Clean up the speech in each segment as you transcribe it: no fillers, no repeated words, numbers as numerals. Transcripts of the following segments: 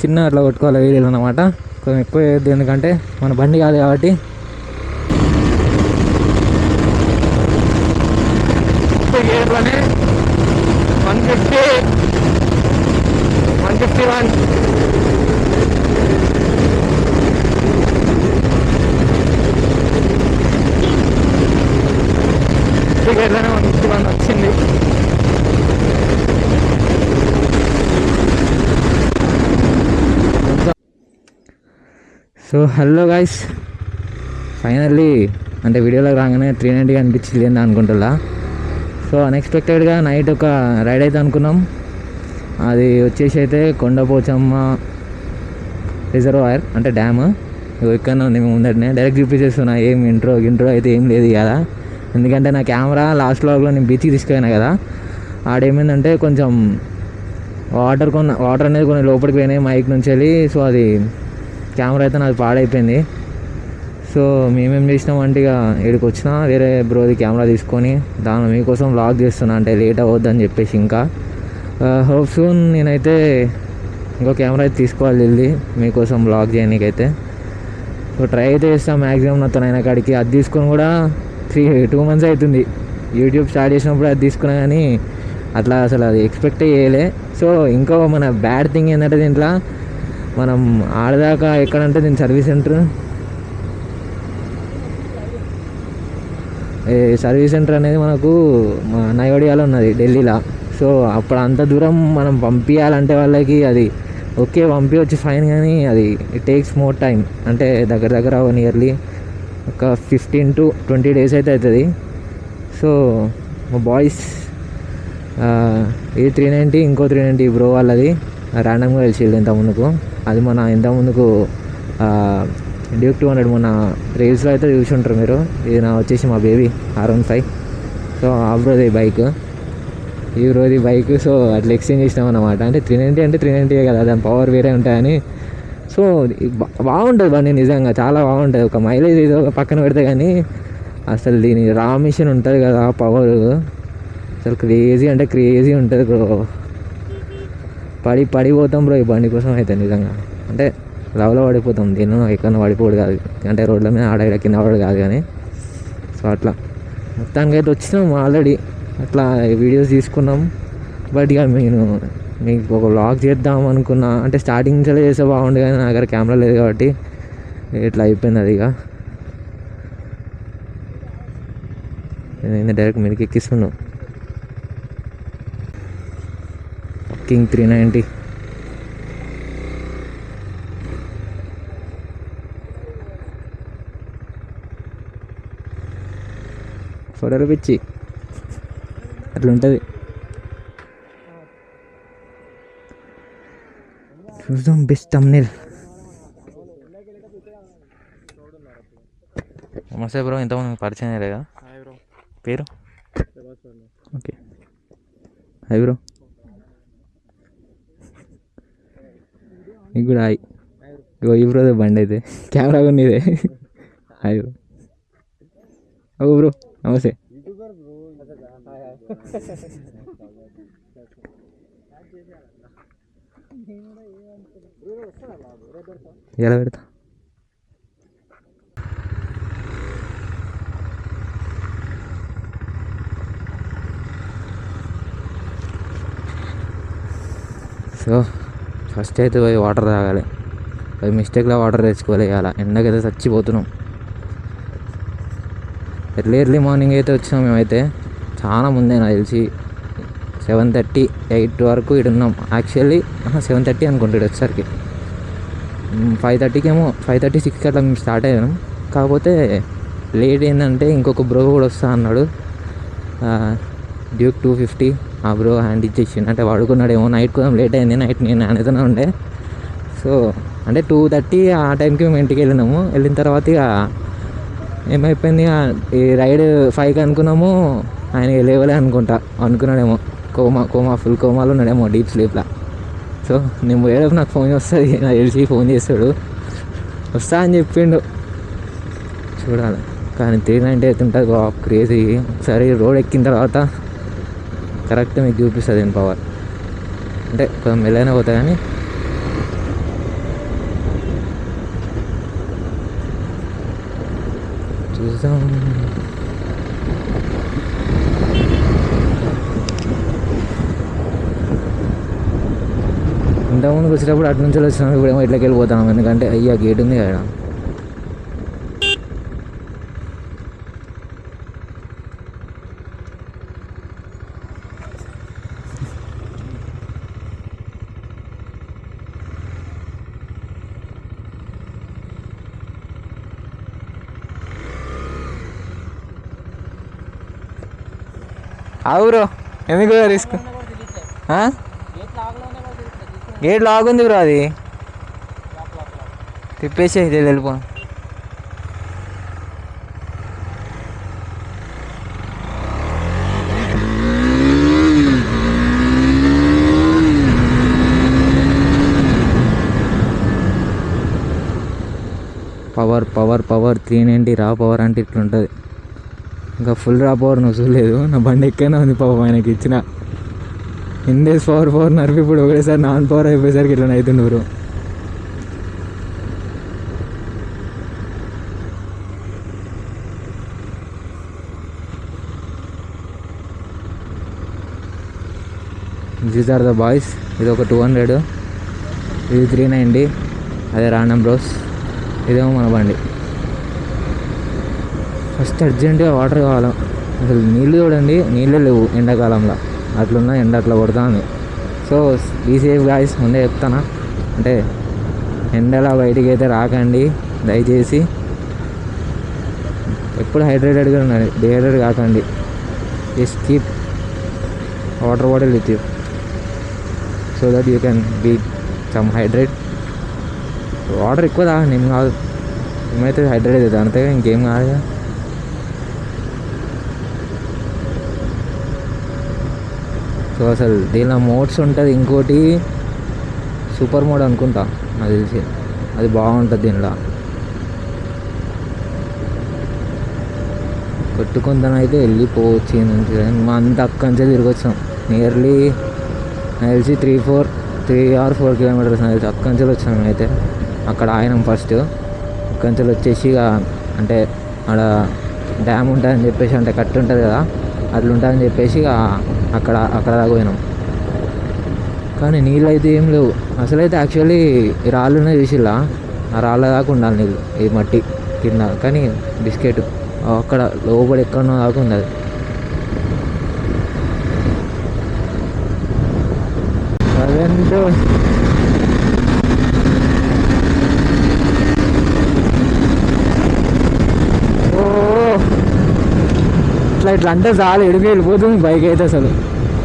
చిన్న అట్లా కొట్టుకోవాలి వీడియోలు అన్నమాట. కొంచెం ఎక్కువ వేయద్దు, ఎందుకంటే మన బండి కాదు కాబట్టి. గేర్లోనే 150 151 గేర్లోనే 151 వచ్చింది. సో హలో గాయ్స్, ఫైనల్లీ అంటే వీడియోలోకి రాగానే 390 అనిపించింది ఏందా అనుకుంటున్నా. సో అన్ఎక్స్పెక్టెడ్గా నైట్ ఒక రైడ్ అయితే అనుకున్నాం. అది వచ్చేసి అయితే కొండపోచమ్మ రిజర్వాయర్ అంటే డ్యామ్ ఎక్కడనే ఉంది. మేము ముందటనే డైరెక్ట్ చూపించేస్తున్నా. ఏం ఇంట్రో అయితే ఏం లేదు కదా, ఎందుకంటే నా కెమెరా లాస్ట్ వ్లాగ్లో నేను బీచ్కి తీసుకెళ్ళినా కదా. ఆడేమైందంటే కొంచెం వాటర్ అనేది కొన్ని లోపలికి పోయినాయి మైక్ నుంచి వెళ్ళి. సో అది కెమెరా అయితే నాది పాడైపోయింది. సో మేమేం చేసినామంటే ఇక ఇక్కడికి వచ్చినా వేరే బ్రోది కెమెరా తీసుకొని దాని మీకోసం వ్లాగ్ చేస్తున్నా, అంటే లేట్ అవ్వద్దని చెప్పేసి. ఇంకా హోప్ సూన్ నేనైతే ఇంకో కెమెరా అయితే తీసుకోవాలి వెళ్ళి మీకోసం వ్లాగ్ చేయడానికైతే. సో ట్రై అయితే చేస్తాను మ్యాక్సిమం నాతో అయిన కాడికి. అది తీసుకొని కూడా 2 months అవుతుంది. యూట్యూబ్ స్టార్ట్ చేసినప్పుడు అది తీసుకున్నా కానీ అట్లా అసలు అది ఎక్స్పెక్ట్ చేయలే. సో ఇంకో మన బ్యాడ్ థింగ్ ఏంటంటే దీంట్లో మనం ఆడదాకా ఎక్కడంటే దీని సర్వీస్ సెంటర్ అనేది మనకు నయోడియాలో ఉన్నది, ఢిల్లీలో. సో అప్పుడు అంత దూరం మనం పంపించాలంటే వాళ్ళకి అది ఓకే పంపించవచ్చు ఫైన్, కానీ అది ఇట్ టేక్స్ మోర్ టైం. అంటే దగ్గర నియర్లీ ఒక 15 to 20 days అయితే అవుతుంది. సో మా బాయ్స్ ఇది 390 ఇంకో 390 బ్రో వాళ్ళది ర్యాండమ్గా తెలిసింది ఇంత ముందుకు. అది మన ఇంత ముందుకు డ్యూక్ 200 మొన్న రీల్స్లో అయితే చూసి ఉంటారు మీరు. ఇది నా వచ్చేసి మా బేబీ R15. సో ఆ బ్రోది బైక్, ఈ బ్రోది బైక్. సో అట్లా ఎక్స్చేంజ్ చేసినాం అన్నమాట. అంటే 390 అంటే 390 కదా, దాని పవర్ వేరే ఉంటాయని. సో బాగుంటుంది బండి, నిజంగా చాలా బాగుంటుంది. ఒక మైలేజ్ ఏదో పక్కన పెడితే కానీ అసలు దీని రా మిషన్ ఉంటుంది కదా, పవర్ అసలు క్రేజీ అంటే క్రేజీ ఉంటుంది బ్రో. పడిపోతాం బ్రో ఈ బండి కోసం అయితే నిజంగా. అంటే లవ్లో పడిపోతాం, దీన్ని ఎక్కడన్నా పడిపోడు కాదు, అంటే రోడ్ల మీద ఆడ కింద పడడు కాదు కానీ. సో అట్లా మొత్తానికైతే వచ్చినాం ఆల్రెడీ. అట్లా వీడియోస్ తీసుకున్నాం. బట్ ఇక మీకు ఒక వ్లాగ్ చేద్దాం అనుకున్నా, అంటే స్టార్టింగ్ నుంచి చేస్తే బాగుండు కానీ నా దగ్గర కెమెరా లేదు కాబట్టి ఇట్లా అయిపోయింది అది. ఇక నేను డైరెక్ట్ మీదకి ఎక్కిస్తున్నాను. కింగ్ 390 ఫోటోలు పిచ్చి అట్లా ఉంటుంది. చూద్దాం బెస్ట్ థంబ్నెయిల్. నమస్తే బ్రో, ఇంతకుముందు పరిచయం అయ్యలేదా? పేరు? Okay, hi bro. నీకు కూడా హాయ్. ఇగో ఈ బ్రో బండి అయితే కెమెరా కూడా ఇదే. Hi bro. ఓ బ్రో నమస్తే. ఎలా పెడతా? సో ఫస్ట్ అయితే పోయి వాటర్ తాగాలి. పోయి మిస్టేక్లో వాటర్ తెచ్చుకోవాలి. అలా ఎండకైతే చచ్చిపోతున్నాం. ఎర్లీ మార్నింగ్ అయితే వచ్చినాం మేమైతే. చాలా ముందే నాకు తెలిసి 7:30, 8 వరకు ఇక్కడ ఉన్నాం. యాక్చువల్లీ 7:30 అనుకుంటాడు వచ్చేసరికి. 5:30 ఏమో 5:30, 6 అట్లా మేము స్టార్ట్ అయ్యాం. కాకపోతే లేట్ ఏంటంటే ఇంకొక బ్రో కూడా వస్తా అన్నాడు, డ్యూక్ 250. ఆ బ్రో హ్యాండ్ ఇచ్చేసిండు, అంటే వాడుకున్నాడేమో. నైట్ కొంచెం లేట్ అయింది, నైట్ నేను ఆయనతోనే ఉండే. సో అంటే 2:30 ఆ టైంకి మేము ఇంటికి వెళ్ళినాము. వెళ్ళిన తర్వాత ఇక ఏమైపోయింది, ఈ రైడ్ 5కి అనుకున్నాము, ఆయన లేవలే అనుకున్నాడేమో. ఫుల్ కోమాలో ఉన్నాడేమో, డీప్ స్లీప్లా. సో నేను పోయేటప్పుడు నాకు ఫోన్ వస్తుంది, నాకు తెలిసి ఫోన్ చేస్తాడు, వస్తా అని చెప్పిండు. చూడాలి. కానీ 390 అయితే ఉంటుంది క్రేజీ. ఒకసారి రోడ్ ఎక్కిన తర్వాత కరెక్ట్ మీకు చూపిస్తుంది నేను పవర్. అంటే కొంచెం మెల్లైనా పోతా కానీ చూద్దాం. ఇంతకుముందుకు వచ్చేటప్పుడు అటు నుంచి వచ్చినాం, ఇప్పుడు ఏమో ఇట్లకి వెళ్ళిపోతాం, ఎందుకంటే అయ్యా గేట్ ఉంది కదా. బ్రో ఎందుకు రిస్క్? గేట్ లాగ్ ఉంది బ్రో, అది తిప్పేసి వెళ్ళిపో. పవర్ పవర్ పవర్ 390 రా పవర్ అంటే ఇట్లుంటుంది. ఇంకా ఫుల్ రా పవర్ నువ్వు చూడలేదు, నా బండి ఎక్కడనే ఉంది పాపం ఆయనకి ఇచ్చిన. ఇండేస్ పవర్ నడిపి ఇప్పుడు ఒకటేసారి నాన్ పవర్ అయిపోయేసరికి ఇట్లా అవుతుండ్రు. These are the boys. ఇది ఒక 200, ఇది 390, అదే రాండమ్ బ్రోస్, ఇదేమో మన బండి. ఫస్ట్ అర్జెంటుగా వాటర్ కావాలి. అసలు నీళ్ళు చూడండి, నీళ్ళే లేవు ఎండాకాలంలో, అట్లున్న ఎండ అట్లా కొడుతుంది. సో బీ సేఫ్ గాయ్స్, ముందే చెప్తానా, అంటే ఎండలా బయటికి అయితే రాకండి దయచేసి. ఎప్పుడు హైడ్రేటెడ్గా ఉండండి, డిహైడ్రేట్ కాకండి. Just keep water bottle with you so that you can be some hydrate. Water ఎక్కువ తాగండి, ఏం కాదు, ఏమైతే హైడ్రేట్ అవుతుంది అంతే, ఇంకేం కాదు. సో అసలు దీనిలో మోడ్స్ ఉంటుంది, ఇంకోటి సూపర్ మోడ్ అనుకుంటా నాకు తెలిసి, అది బాగుంటుంది దీనిలో. కొట్టుకుందనైతే వెళ్ళిపోవచ్చు నుంచి, మా అంత అక్కడి నుంచే తిరిగి వచ్చాం. నియర్లీ నాకు తెలిసి 3 or 4 కిలోమీటర్స్ నాకు తెలిసి అక్కడి నుంచి వచ్చాం. అయితే అక్కడ ఆయనం ఫస్ట్, అక్కడి నుంచి వచ్చేసి ఇక అంటే ఆడ డ్యామ్ ఉంటుందని చెప్పేసి, అంటే కట్టు ఉంటుంది కదా అట్లా ఉంటుందని చెప్పేసి ఇక అక్కడ దాకా పోయినాం. కానీ నీళ్ళు అయితే ఏం లేవు అసలైతే. యాక్చువల్లీ ఈ రాళ్ళునే చూసిలా, ఆ రాళ్ళ దాకా ఉండాలి నీళ్ళు, ఈ మట్టి కింద. కానీ బిస్కెట్ అక్కడ లోపల ఎక్కడో దాకా ఉంది అది. అదేంటో ఇట్లా అంటే చాలా ఎడికి వెళ్ళిపోతుంది బైక్ అయితే. అసలు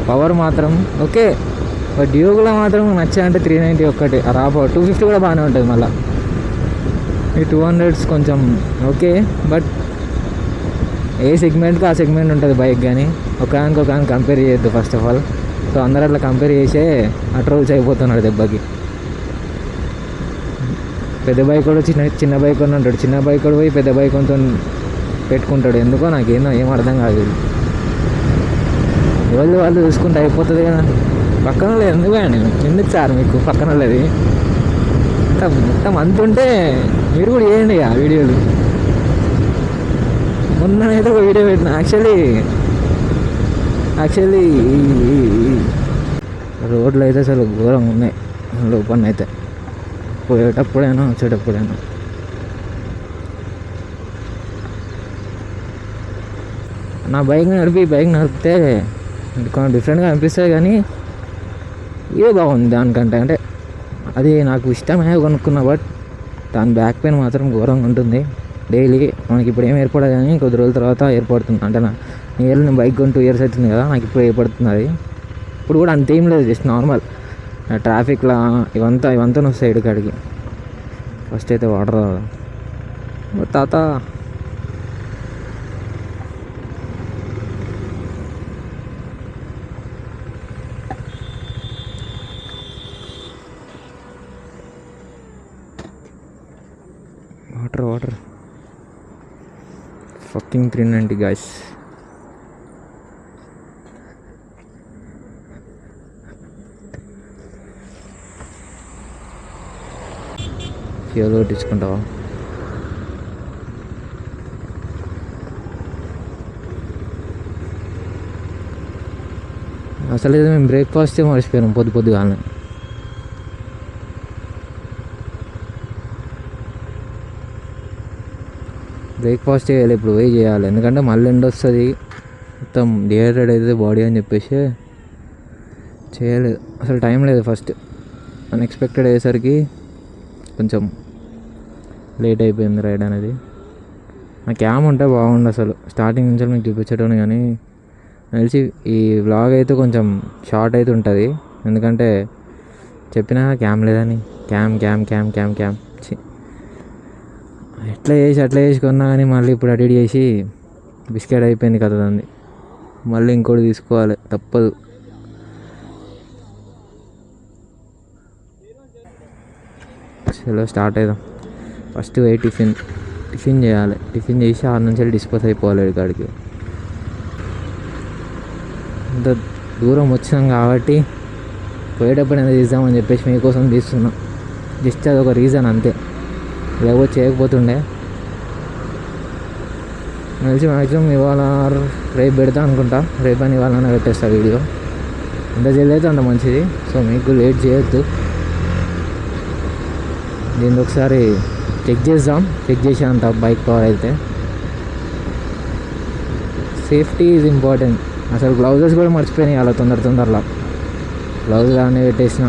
పవర్ మాత్రం ఓకే, బట్ డ్యూక్లో మాత్రం నచ్చాయంటే 390 ఒక్కటి, రా పవర్ 250 కూడా బాగానే ఉంటుంది. మళ్ళీ ఈ 200s కొంచెం ఓకే, బట్ ఏ సెగ్మెంట్కి ఆ సెగ్మెంట్ ఉంటుంది బైక్. కానీ ఒకదానికి కంపేర్ చేయొద్దు ఫస్ట్ ఆఫ్ ఆల్. సో అందరూ అట్లా కంపేర్ చేసే అట్రోల్స్ అయిపోతున్నాడు దెబ్బకి. పెద్ద బైక్ కూడా చిన్న బైక్ కొని ఉంటాడు, చిన్న బైక్ కూడా పోయి పెద్ద బైక్ కొంచెం పెట్టుకుంటాడు. ఎందుకో నాకేందో ఏం అర్థం కాదు. ఎవరు వాళ్ళు చూసుకుంటే అయిపోతుంది కదా. పక్కన లేదు ఎందుకు అండి, ఎందుకు సార్ మీకు పక్కన లేదు మొత్తం అంతుంటే మీరు కూడా చేయండి ఇక వీడియోలు. మొన్ననైతే ఒక వీడియో పెట్టిన, యాక్చువల్లీ రోడ్లు అయితే అసలు ఘోరంగా ఉన్నాయి లోపల అయితే, పోయేటప్పుడైనా వచ్చేటప్పుడైనా. నా బైక్ నడిపితే కొంచెం డిఫరెంట్గా అనిపిస్తుంది, కానీ ఇదే బాగుంది దానికంటే. అంటే అది నాకు ఇష్టమే కొనుక్కున్నా, బట్ దాని బ్యాక్ పెయిన్ మాత్రం ఘోరంగా ఉంటుంది డైలీ. మనకి ఇప్పుడు ఏం ఏర్పడదు, కానీ కొద్ది రోజుల తర్వాత ఏర్పడుతుంది. అంటే నేను బైక్ కొని 2 years అవుతుంది కదా, నాకు ఇప్పుడు ఏర్పడుతుంది అది. ఇప్పుడు కూడా అంతేం లేదు, జస్ట్ నార్మల్ ట్రాఫిక్లో ఇవంతా వస్తాయి ఇడికాడికి. ఫస్ట్ అయితే వాటర్ తాత వాటర్ fucking 390 guys. ఫ్యూల్ కొట్టించుకుంటావా? అసలు మేము బ్రేక్ఫాస్టే మర్చిపోయినాం పొద్దుగానే. బ్రేక్ఫాస్ట్ చేయాలి, ఇప్పుడు పోయి చేయాలి, ఎందుకంటే మళ్ళీ ఎండ వస్తుంది, మొత్తం డిహైడ్రేట్ అవుతుంది బాడీ అని చెప్పేసి చేయలేదు. అసలు టైం లేదు. ఫస్ట్ అన్ఎక్స్పెక్టెడ్ అయ్యేసరికి కొంచెం లేట్ అయిపోయింది రైడ్ అనేది. నా క్యామ్ ఉంటే బాగుండు అసలు, స్టార్టింగ్ నుంచి మీకు చూపించడం. కానీ తెలిసి ఈ వ్లాగ్ అయితే కొంచెం షార్ట్ అయితే ఉంటుంది, ఎందుకంటే చెప్పినా క్యామ్ లేదని. Cam cam cam cam cam ఎట్లా చేసి కొన్నా కానీ మళ్ళీ ఇప్పుడు అడిట్ చేసి బిస్కెట్ అయిపోయింది కదా దాన్ని. మళ్ళీ ఇంకోటి తీసుకోవాలి, తప్పదు. చలో స్టార్ట్ అవుదాం. ఫస్ట్ పోయి టిఫిన్ చేయాలి. టిఫిన్ చేసి 6 నుంచి డిస్పోజ్ అయిపోవాలి ఇక్కడికి. ఇంత దూరం వచ్చినాం కాబట్టి పోయేటప్పుడు ఎంత తీద్దామని చెప్పేసి మీకోసం తీస్తున్నాం. జస్ట్ అదొక రీజన్ అంతే, లేకపోతే చేయకపోతుండే. తెలిసి మ్యాక్సిమం ఇవాళ రేపు పెడతా అనుకుంటా, రేపని ఇవాళ పెట్టేస్తా వీడియో. ఎంత జల్ది అయితే అంత మంచిది. సో మీకు లేట్ చేయొద్దు. దీన్ని ఒకసారి చెక్ చేసే అంత బైక్ పవర్ అయితే. Safety is important. అసలు గ్లౌజెస్ కూడా మర్చిపోయినాయి అలా తొందరలో. గ్లౌజ్ అన్నీ పెట్టేసిన.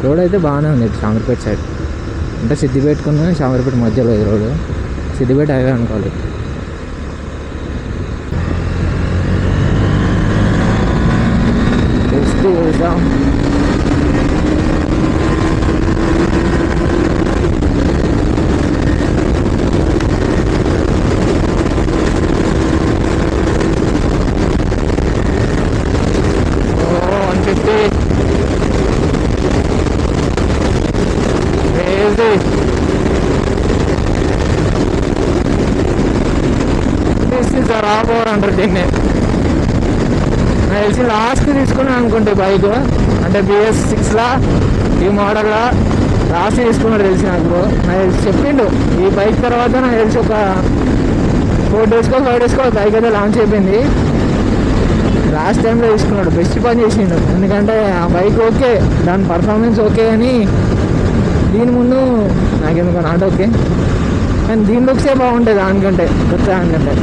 రోడ్ అయితే బాగానే ఉంది షామీర్పేట సైడ్, అంటే సిద్దిపేటకున్న షామీర్పేట మధ్యలో ఈ రోడ్డు. సిద్దిపేట హైవే అనుకోవాలి. వెళ్దాం. అంటారు దీన్ని. నాకు తెలిసి లాస్ట్ తీసుకున్నాను అనుకుంటే బైక్, అంటే BS6లా ఈ మోడల్లా లాస్ట్ తీసుకున్నాడు తెలిసి నాకు తెలిసి చెప్పిండు. ఈ బైక్ తర్వాత నాకు తెలిసి ఒక 4 డేస్కో 5 డేస్కో బైక్ అయితే లాంచ్ అయిపోయింది. లాస్ట్ టైంలో తీసుకున్నాడు, బెస్ట్ పని చేసిండు. ఎందుకంటే ఆ బైక్ ఓకే, దాని పర్ఫార్మెన్స్ ఓకే, అని దీని ముందు నాకెందుకు నాట్ ఓకే, కానీ దీని లుక్సే బాగుంటుంది దానికంటే, కొత్త దానికంటే.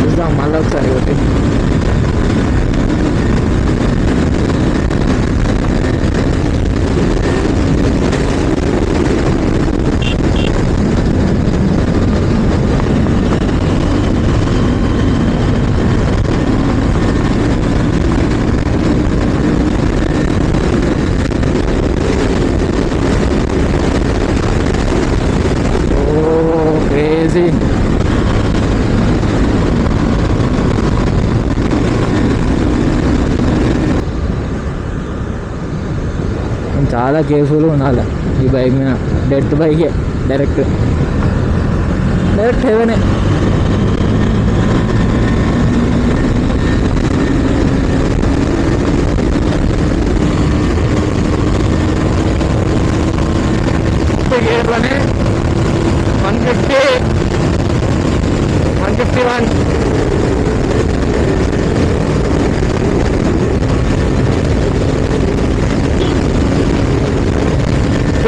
చూద్దాం మళ్ళీ ఒకసారి ఒకటి. చాలా కేర్ఫుల్గా ఉండాలి ఈ బైక్ మీద. Death బైకే, direct హెవెనే. గేర్లోనే 150, 151.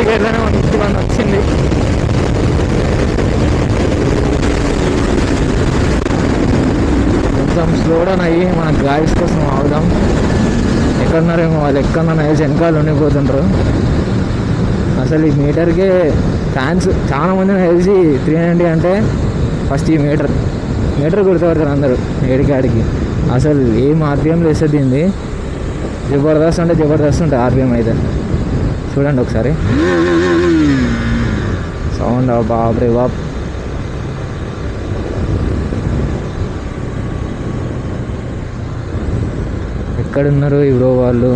గేర్లోనే 151 వచ్చింది. కొంచెం స్లో డౌన్ అయ్యి మన గాయస్ కోసం ఆగుదాం. ఎక్కడున్నారేమో వాళ్ళు, ఎక్కడన్నా నైల్స్ వెనకాల ఉండిపోతుంటారు. అసలు ఈ మీటర్కే ఫ్యాన్స్ చాలా మంది తెలిసి 390 అంటే ఫస్ట్ ఈ మీటర్ గుర్తుపడతారు అందరూ ఏడికాడికి. అసలు ఏం ఆర్పిఎంలో వేస్తుంది దీన్ని, జబర్దస్త్ అంటే జబర్దస్త్ ఉంటుంది ఆర్పిఎం అయితే. చూడండి ఒకసారి సౌండ్, బాబ్రే బాబ్. ఎక్కడున్నారు ఇప్పుడు వాళ్ళు?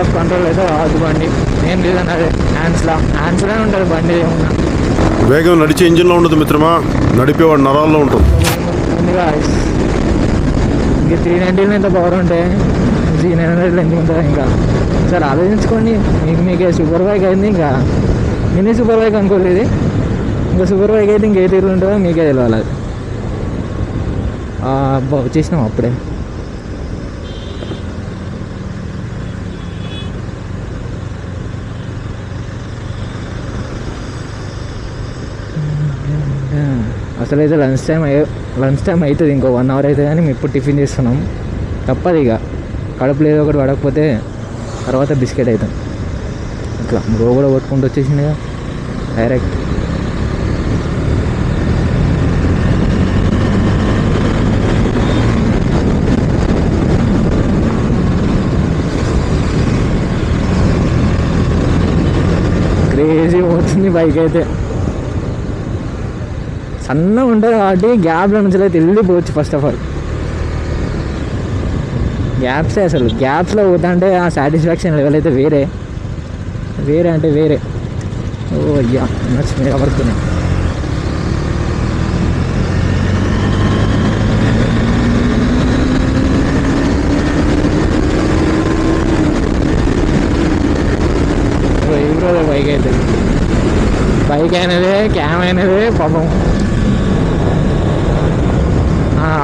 ఆఫ్ కంట్రోల్ అయితే రాదు బండి. మెయిన్ రీజన్ అదే, హ్యాండ్స్లోనే ఉంటుంది బండి. ఏమన్నా వేగం నడిచే ఇంజిన్లో ఉండదు మిత్రమా, నడిపేవాడు నరాల్లో ఉంటుంది. ముందుగా ఇంక 390 ఎంత పవర్ ఉంటే G900 ఎంత ఉంటుంది ఇంకా. సార్ ఆలోచించుకోండి. మీకే సూపర్ బైక్ అయింది, ఇంకా మినీ సూపర్ బైక్ అనుకోలేదు. ఇంకా సూపర్ బైక్ అయితే ఇంకే తీరు ఉంటుందో మీకే తెలియాలి. అది అబ్బా వచ్చేసినాం అప్పుడే. అసలైతే లంచ్ టైం అవుతుంది, ఇంకో 1 అవర్ అవుతుంది. కానీ మేము ఇప్పుడు టిఫిన్ చేస్తున్నాం, తప్పదు ఇక. కడుపులో ఏదో ఒకటి పడకపోతే తర్వాత బిస్కెట్ అవుతాం. ఇట్లా బ్రో కూడా కొట్టుకుంటూ వచ్చేసిందిగా డైరెక్ట్. క్రేజీ పోతుంది బైక్ అయితే. సన్నగా ఉంటుంది కాబట్టి గ్యాప్ల నుంచి అయితే వెళ్ళిపోవచ్చు. ఫస్ట్ ఆఫ్ ఆల్ గ్యాప్సే, అసలు గ్యాప్స్లో పోతా అంటే ఆ సాటిస్ఫాక్షన్ లెవెల్ అయితే వేరే అంటే వేరే. ఓ అయ్యా నచ్చి మీద పడుతున్నాయి. బైక్ అయినదే, క్యామ్ అయినదే పాపం.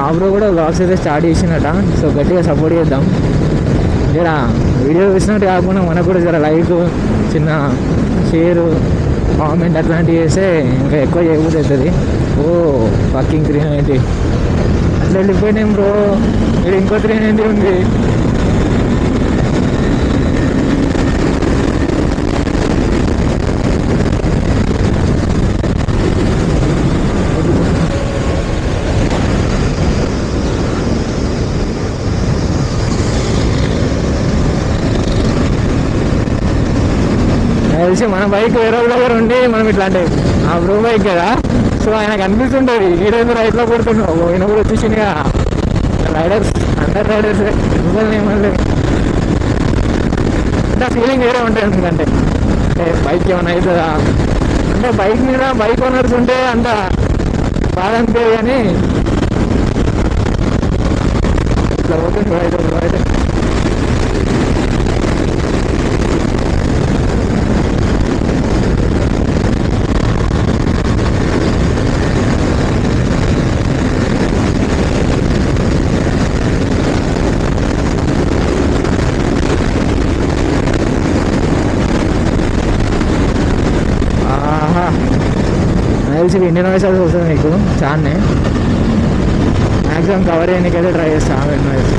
ఆబ్రో కూడా వ్లాగ్స్ అయితే స్టార్ట్ చేసినట. సో గట్టిగా సపోర్ట్ చేద్దాం. జర వీడియో చూసినట్టు కాకుండా మనకు కూడా జర లైక్, చిన్న షేరు, కామెంట్ అట్లాంటివి చేస్తే ఇంకా ఎక్కువ చేయబోతుంది అవుతుంది. ఓ పక్కింగ్ 390 అట్లా వెళ్ళిపోయినాం బ్రో. ఇక్కడ ఇంకో 390 ఉంది. తెలిసి మన బైక్ వేరే వాళ్ళ దగ్గర ఉండి మనం ఇట్లా అంటే ఆ బ్రో బైక్ కదా, సో ఆయనకు అనిపిస్తుంటుంది ఈరోజు రైట్లో కొడుతున్నావు. ఈయన కూడా వచ్చేసిందిగా రైడర్స్, అందరు రైడర్స్ మిమ్మల్ని ఏమన్నా అంటే ఫీలింగ్ వేరే ఉంటుంది. ఎందుకంటే బైక్ ఏమైనా అవుతుందా అంటే బైక్ మీద బైక్ ఓనర్స్ ఉంటే అంత బాధ అనిపించదు. కానీ ఇట్లా పోతుంది రైడర్. తెలిసి ఇండియన్ వాయిస్ అది వస్తుంది మీకు చాలానే. మ్యాక్సిమం కవర్ చేయడానికైతే ట్రై చేస్తాను ఇండియన్ వాయిస్.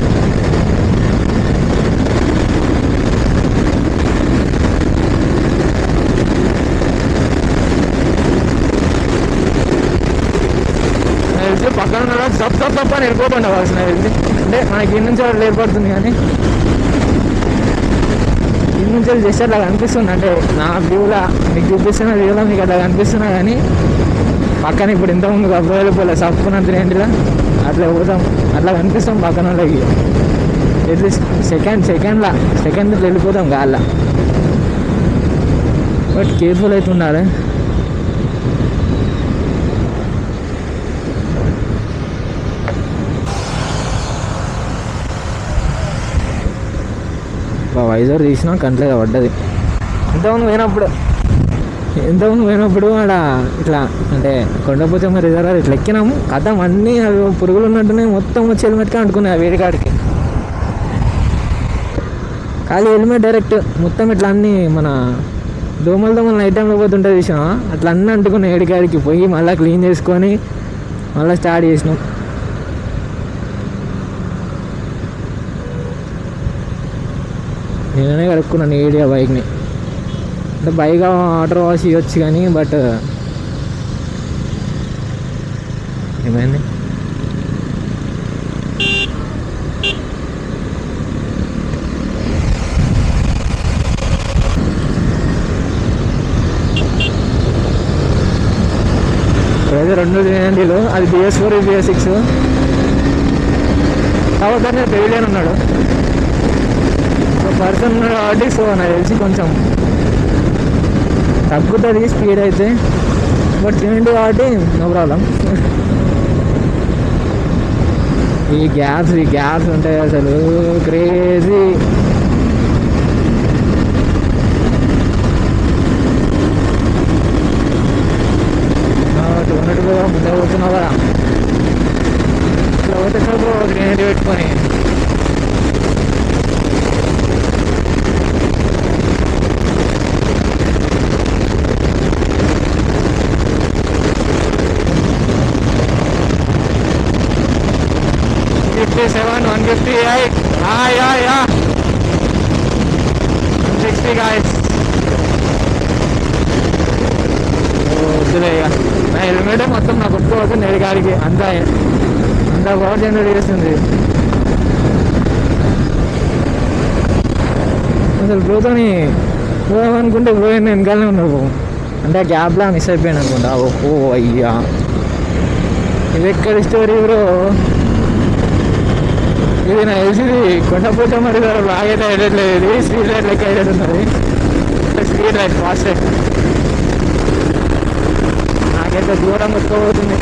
తెలిసి పక్కన ఉన్న తప్ప వెళ్ళిపోతుండే వాల్సిన తెలిసి. అంటే మనకి ఇన్ని నుంచి వాళ్ళు ఏర్పడుతుంది, కానీ ఇన్ని నుంచి జస్ట్ అట్లా కనిపిస్తుంది. అంటే నా వ్యూలా మీకు చూపిస్తున్న వ్యూలో మీకు అట్లా కనిపిస్తున్నా, కానీ పక్కన ఇప్పుడు ఇంతకుముందు అప్పుడు వెళ్ళిపోలే సప్పుకున్న 390 అట్లా పోతాం, అట్లా కనిపిస్తాం పక్కన వాళ్ళకి. అట్లీస్ట్ సెకండ్ వెళ్ళిపోతాం గాల్లో. బట్ కేర్ఫుల్ అయితే ఉండాలి. వైజాగ్ తీసినా కంట్లేగా పడ్డది. ఇంతకుముందు పోయినప్పుడు ఆడ ఇట్లా అంటే కొండపోచమ్మ రిజర్వాయర్ ఇట్లా ఎక్కినాము. కథం అన్నీ అవి పురుగులు ఉన్నట్టున్నాయి. మొత్తం వచ్చి హెల్మెట్గా అంటుకున్నాయి ఆ వేడికాడికి. ఖాళీ హెల్మెట్ డైరెక్ట్ మొత్తం ఇట్లా అన్నీ మన దోమలు నైట్ టైంలో పోతుంటుంది చూసినా, అట్లా అన్నీ అంటుకున్నాయి వేడికాడికి. పోయి మళ్ళీ క్లీన్ చేసుకొని మళ్ళీ స్టార్ట్ చేసినాం. నేనే కడుక్కున్నాను నీట్గా బైక్ని. అంటే బైక్ వాటర్ వాష్ ఇవ్వచ్చు కానీ, బట్ ఏమైంది ఇప్పుడైతే 2 390, అది BS4 BS6. కాబట్టి పెవిలియన్ ఉన్నాడు. పర్సన్ ఉన్నాడు కాబట్టి సో నాకు తెలిసి కొంచెం తగ్గుతుంది స్పీడ్ అయితే, బట్ సిమెంట్ కాబట్టి నో ప్రాబ్లం. ఈ గ్యాప్స్ ఉంటాయి అసలు క్రేజీ. ముందే పోతున్నావు కదా, ఇట్లా పోతే గ్రేనేడ్ పెట్టుకొని $57, $158, yeah. 160 guys. వద్దులే ఇక నా హెల్మెట్ మొత్తం నాకు కొట్టుకోవచ్చు నేడు గారికి అంత పవర్ జనరేట్ చేస్తుంది. అసలు బ్రోతోని పోదామనుకుంటే బ్రో వెనకాలనే ఉన్నావు, అంటే గ్యాప్లా మిస్ అయిపోయాను అనుకుంటా. ఓ అయ్యా, ఇది ఎక్కడ స్టోరీ బ్రో, ఇది నాకు తెలిసింది కొండపోతే మరి బాగైతే వెళ్ళట్లేదు, ఇది స్పీడ్ లైట్ లెక్క అయితే ఉన్నది, స్పీడ్ లైట్ ఫాస్ట్ లైట్ నాకైతే దూరం కొట్టుకోబోతుంది.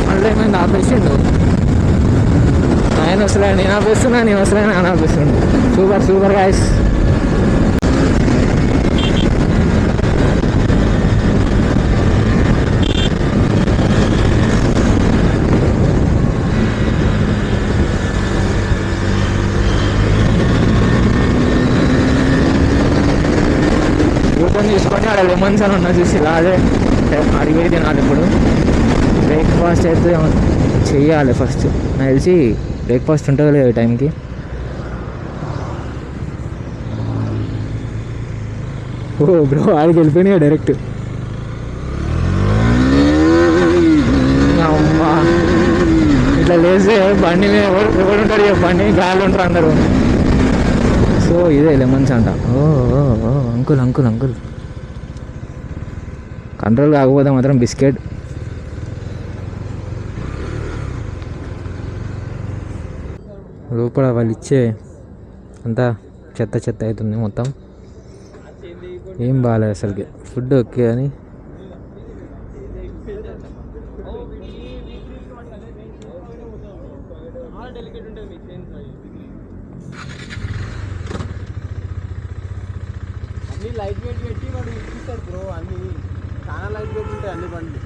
మళ్ళీ ఏమైంది ఆపేసిండు, ఆయన వస్తున్నా నేను ఆపేస్తున్నా, నేను వస్తున్నా ఆయన ఆపేస్తుండు. Super guys. తీసుకొని అక్కడ లెమన్స్ అని ఉన్నా చూసి అదే అడిగి తినాలి. ఇప్పుడు బ్రేక్ఫాస్ట్ అయితే చెయ్యాలి ఫస్ట్, నాకు తెలిసి బ్రేక్ఫాస్ట్ ఉంటుంది లేదు ఈ టైంకి. ఓ బ్రో ఆడికి వెళ్ళిపోయినాయి డైరెక్ట్. అమ్మా ఇట్లా లేస్తే బండి మీద ఎవరు ఉంటారు, బండి గాలి ఉంటారు అందరూ. సో ఇదే లెమన్స్ అంట. ఓ అంకుల్ కంట్రోల్ కాకపోతే మాత్రం బిస్కెట్. లోపల వాళ్ళు ఇచ్చే అంతా చెత్త అవుతుంది మొత్తం, ఏం బాగాలేదు అసలుకి. ఫుడ్ ఓకే అని లైట్ వెయిట్ పెట్టి వాడు ఇప్పిస్తాడు బ్రో, అన్ని చాలా లైట్ వెయిట్ ఉంటాయి అన్ని బండ్లు.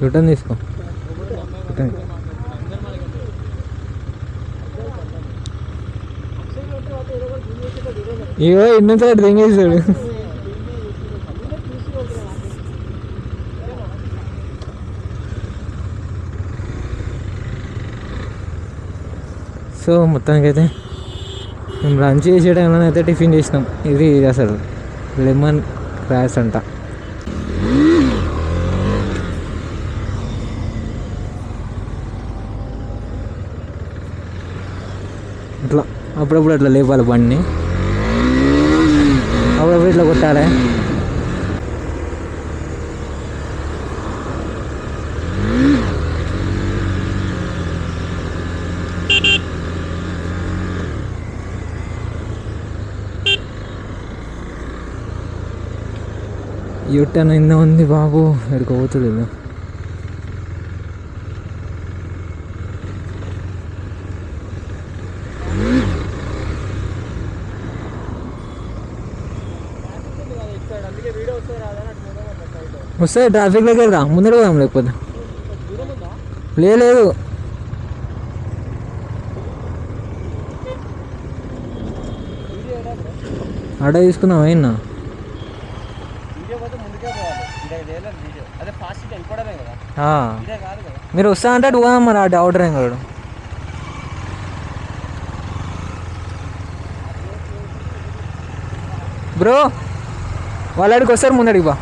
రిటర్న్ తీసుకో. ఇగో ఇన్నంత తెంగేసాడు. సో మొత్తానికైతే మేము లంచ్ చేసే టైంలో అయితే టిఫిన్ చేసినాం. ఇది అసలు లెమన్ క్రాస్ అంట. ఇట్లా అప్పుడప్పుడు అట్లా లేపాలి బండిని, అప్పుడప్పుడు ఇట్లా కొట్టాలి. యూటర్న్ ఎన్నో ఉంది బాబు, ఎడుకోపోతుంది. వస్తే ట్రాఫిక్ దగ్గర రా, ముందర పోదాం. లేకపోతే లేదు ఆటో తీసుకున్నాం. అయినా మీరు వస్తా అంటే అటు పోదాం మరి. అటు అవుటర్ ఏం కాదు బ్రో, వాళ్ళ అడికి వస్తారు ముందడికి బా.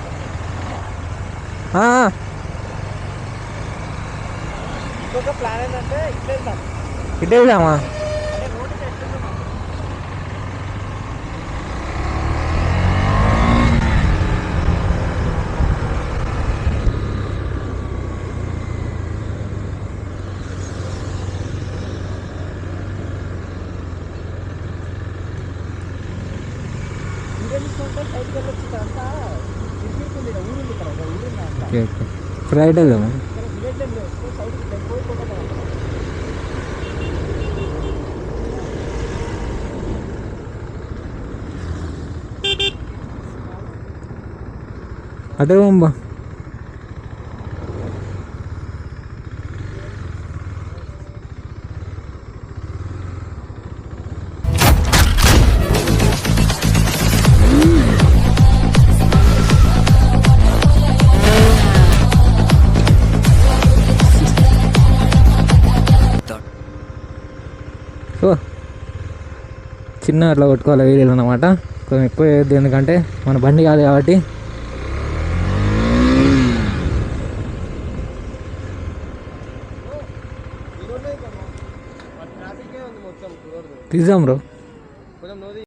ఒక ప్లాన్ ఏంటంటే ఇట్లా వెళ్దాం. ఇటు వెళ్దామా? అంటే రోడ్డు ఎట్లుందో మాకు. ఇదేం తీసుకుంటే సైడ్కి వెళ్ళొచ్చు. ఇక్కడ అంతా ఇరుకిరుకుంది. ఇక్కడ ఊరుంది. ఇక్కడ ఒక ఊరుంది అంతా. ఓకే ఓకే ఫ్రైడ్ వెళ్దామా? ఇక్కడ విలేజ్ ఏం లేదు. సైడ్కి పోయి పోతాం. అటే పోంబా. సో చిన్న అట్లా కొట్టుకోవాలి వీడియోలు అన్నమాట. కొంచెం ఎక్కువ వేయద్దు, ఎందుకంటే మన బండి కాదు కాబట్టి. ట్రాఫిక్ ఉంది మొత్తం. తీద్దాం బ్రో. కొంచెం నోది